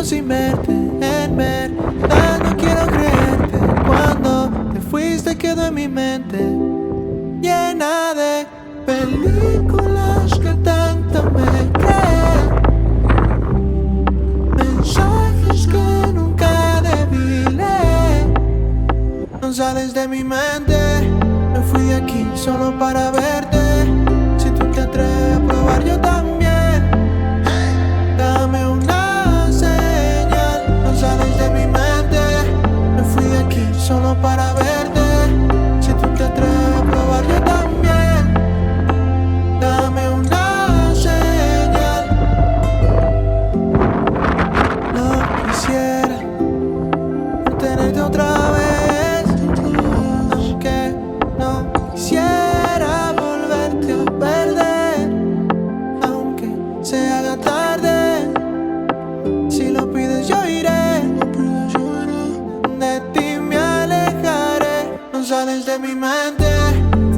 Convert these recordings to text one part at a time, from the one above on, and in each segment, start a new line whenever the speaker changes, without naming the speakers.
tiempo sin verte, en verdad no quiero creerte. Cuando te fuiste quedó en mi mente llena de películas que tanto me creen, mensajes que nunca debí leer. No sales de mi mente, me fui de aquí solo para verte. Si tú te atreves a probar yo también, dame una señal. No sales de mi mente, me fui de aquí solo para verte. Si tú te atreves a probar yo también, dame una señal. No quisiera tenerte otra vez, aunque no quisiera volverte a perder, aunque se haga tarde. Si lo pides yo iré, de ti me alejaré. No sales de mi mente,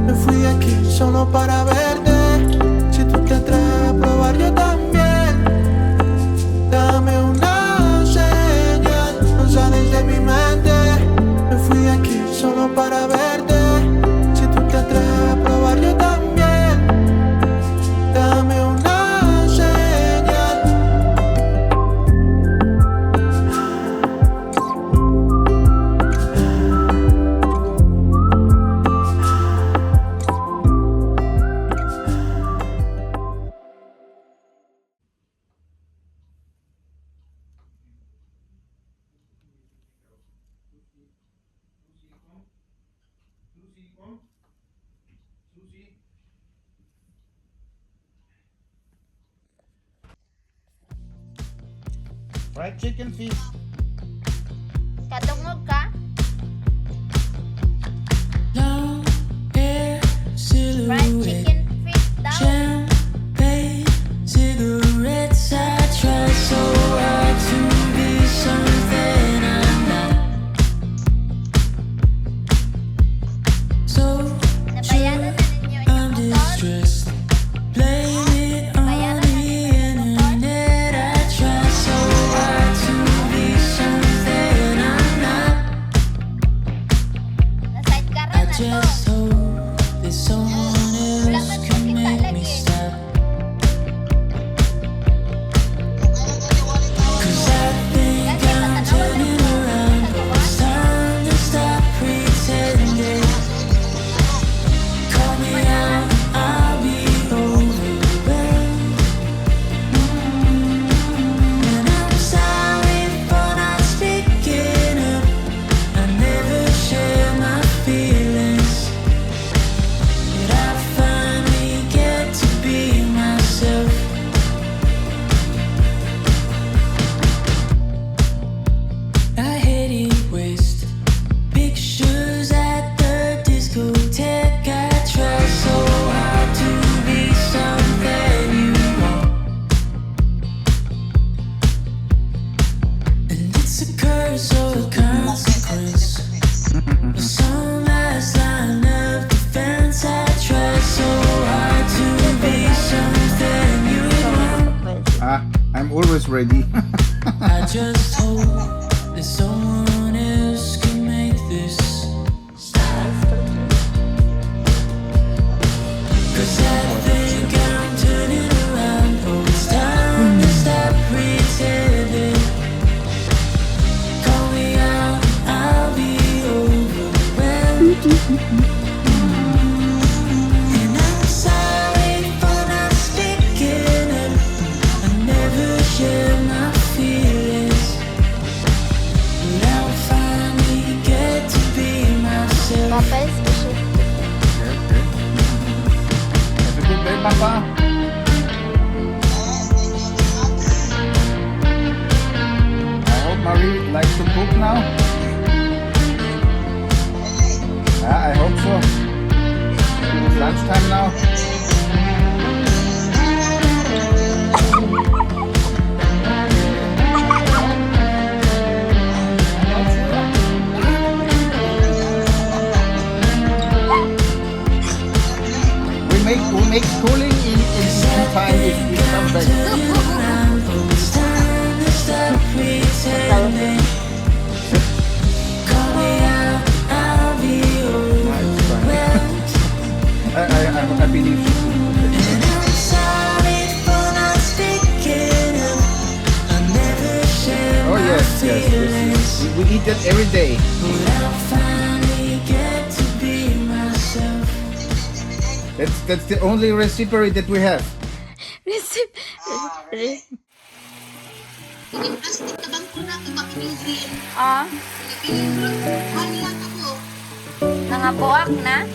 me fui de aquí solo para verte. Si tú te atreves a probar yo también, dame una señal. No sales de mi mente, me fui de aquí solo para verte. Si tú te atreves a probar yo también, dame una señal.
Fried chicken fish.
Katungog ka?
Long hair,
Fried
silhouette,
chicken fish daw.
champagne, cigarettes. I try so hard to be something I'm not. So
Nabayaran na ninyo
I'm
inyong motor.
distressed. Blame it on the internet. I try so hard to be something I'm not.
Na-side ka
I
rin na to.
just hope that someone else can make me stop. 'Cause I think I'm turning around, but it's time to stop pretending. Call me out, I'll be overwhelmed. And I'm sorry for not speaking up. I never share my feelings, but I finally get to be myself. I headed west, pictures at the discotheque. I try so hard to be something you want, and it's a curse or a consequence. Some last line of defense. I try so hard to be something you want.
I'm always ready.
I just hope that someone else can make this stop. 'Cause I think I'm turning around. Oh, it's time to stop pretending. Call me out, I'll be overwhelmed. And I'm sorry for not speaking up. I never share my feelings, but I'll finally get to be
eat that every day.
When I finally get to be myself.
That's the only recipe that we have.
Receipt.
Yung plastic na bangko na ito, mapinigrin.
Ah,
Pinigrin. Ano lang ako?
nangabuak na.